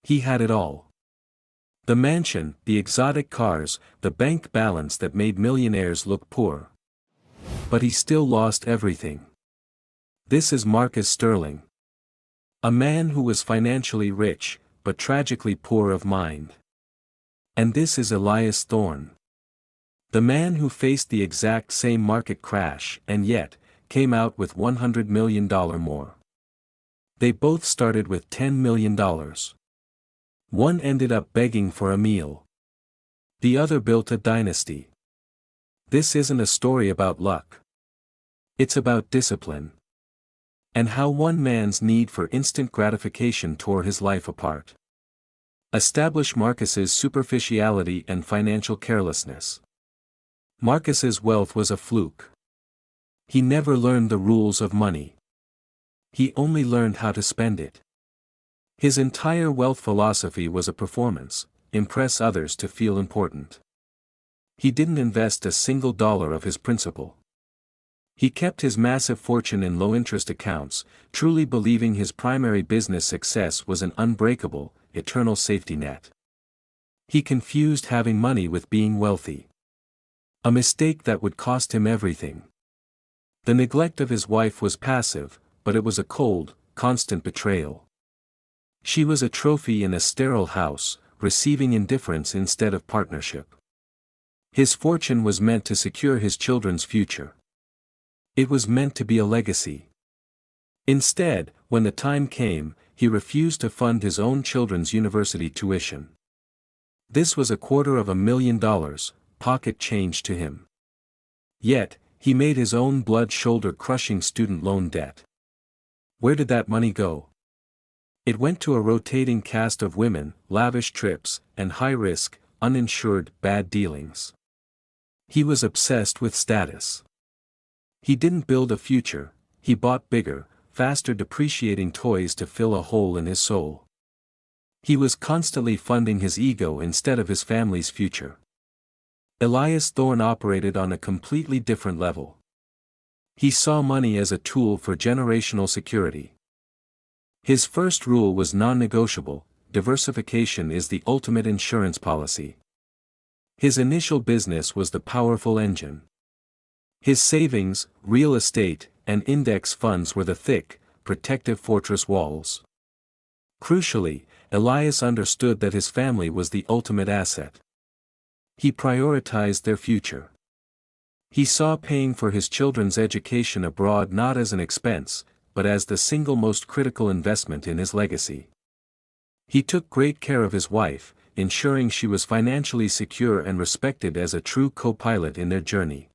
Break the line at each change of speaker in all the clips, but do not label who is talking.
He had it all. The mansion, the exotic cars, the bank balance that made millionaires look poor. But he still lost everything. This is Marcus Sterling. A man who was financially rich, but tragically poor of mind. And this is Elias Thorne. The man who faced the exact same market crash and yet, came out with $100 million more. They both started with $10 million. One ended up begging for a meal. The other built a dynasty. This isn't a story about luck. It's about discipline. And how one man's need for instant gratification tore his life apart. Establish Marcus's superficiality and financial carelessness. Marcus's wealth was a fluke. He never learned the rules of money. He only learned how to spend it. His entire wealth philosophy was a performance, impress others to feel important. He didn't invest a single dollar of his principal. He kept his massive fortune in low-interest accounts, truly believing his primary business success was an unbreakable, eternal safety net. He confused having money with being wealthy. A mistake that would cost him everything. The neglect of his wife was passive, but it was a cold, constant betrayal. She was a trophy in a sterile house, receiving indifference instead of partnership. His fortune was meant to secure his children's future. It was meant to be a legacy. Instead, when the time came, he refused to fund his own children's university tuition. This was $250,000, pocket change to him. Yet, he made his own blood-shoulder-crushing student loan debt. Where did that money go? It went to a rotating cast of women, lavish trips, and high-risk, uninsured, bad dealings. He was obsessed with status. He didn't build a future, he bought bigger, faster depreciating toys to fill a hole in his soul. He was constantly funding his ego instead of his family's future. Elias Thorne operated on a completely different level. He saw money as a tool for generational security. His first rule was non-negotiable: diversification is the ultimate insurance policy. His initial business was the powerful engine. His savings, real estate, and index funds were the thick, protective fortress walls. Crucially, Elias understood that his family was the ultimate asset. He prioritized their future. He saw paying for his children's education abroad not as an expense, but as the single most critical investment in his legacy. He took great care of his wife, ensuring she was financially secure and respected as a true co-pilot in their journey.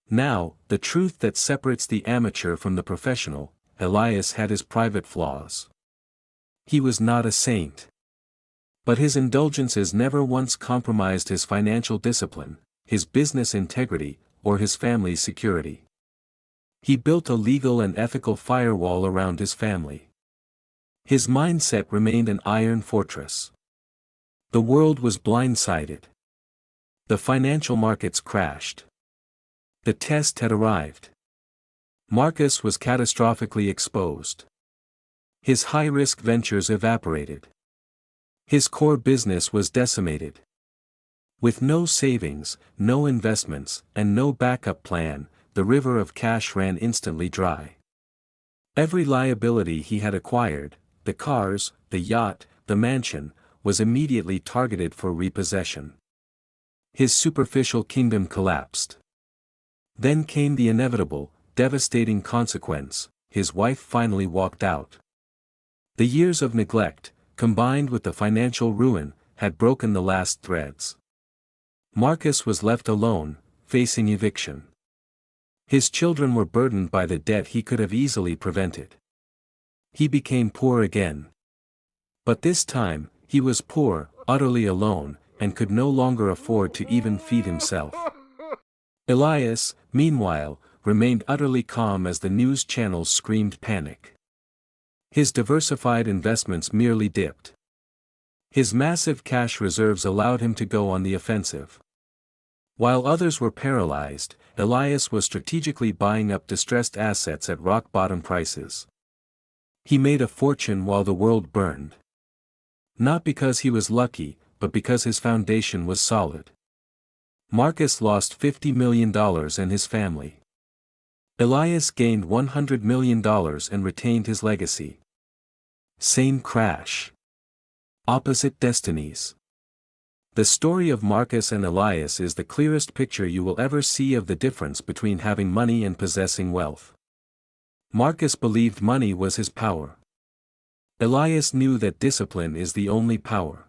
Now, the truth that separates the amateur from the professional: Elias had his private flaws. He was not a saint. But his indulgences never once compromised his financial discipline, his business integrity, or his family's security. He built a legal and ethical firewall around his family. His mindset remained an iron fortress. The world was blindsided. The financial markets crashed. The test had arrived. Marcus was catastrophically exposed. His high-risk ventures evaporated. His core business was decimated. With no savings, no investments, and no backup plan, the river of cash ran instantly dry. Every liability he had acquired, the cars, the yacht, the mansion, was immediately targeted for repossession. His superficial kingdom collapsed. Then came the inevitable, devastating consequence: his wife finally walked out. The years of neglect, combined with the financial ruin, had broken the last threads. Marcus was left alone, facing eviction. His children were burdened by the debt he could have easily prevented. He became poor again. But this time, he was poor, utterly alone, and could no longer afford to even feed himself. Elias, meanwhile, remained utterly calm as the news channels screamed panic. His diversified investments merely dipped. His massive cash reserves allowed him to go on the offensive. While others were paralyzed, Elias was strategically buying up distressed assets at rock-bottom prices. He made a fortune while the world burned. Not because he was lucky, but because his foundation was solid. Marcus lost $50 million and his family. Elias gained $100 million and retained his legacy. Same crash. Opposite destinies. The story of Marcus and Elias is the clearest picture you will ever see of the difference between having money and possessing wealth. Marcus believed money was his power. Elias knew that discipline is the only power.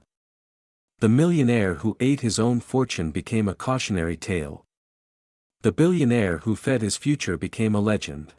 The millionaire who ate his own fortune became a cautionary tale. The billionaire who fed his future became a legend.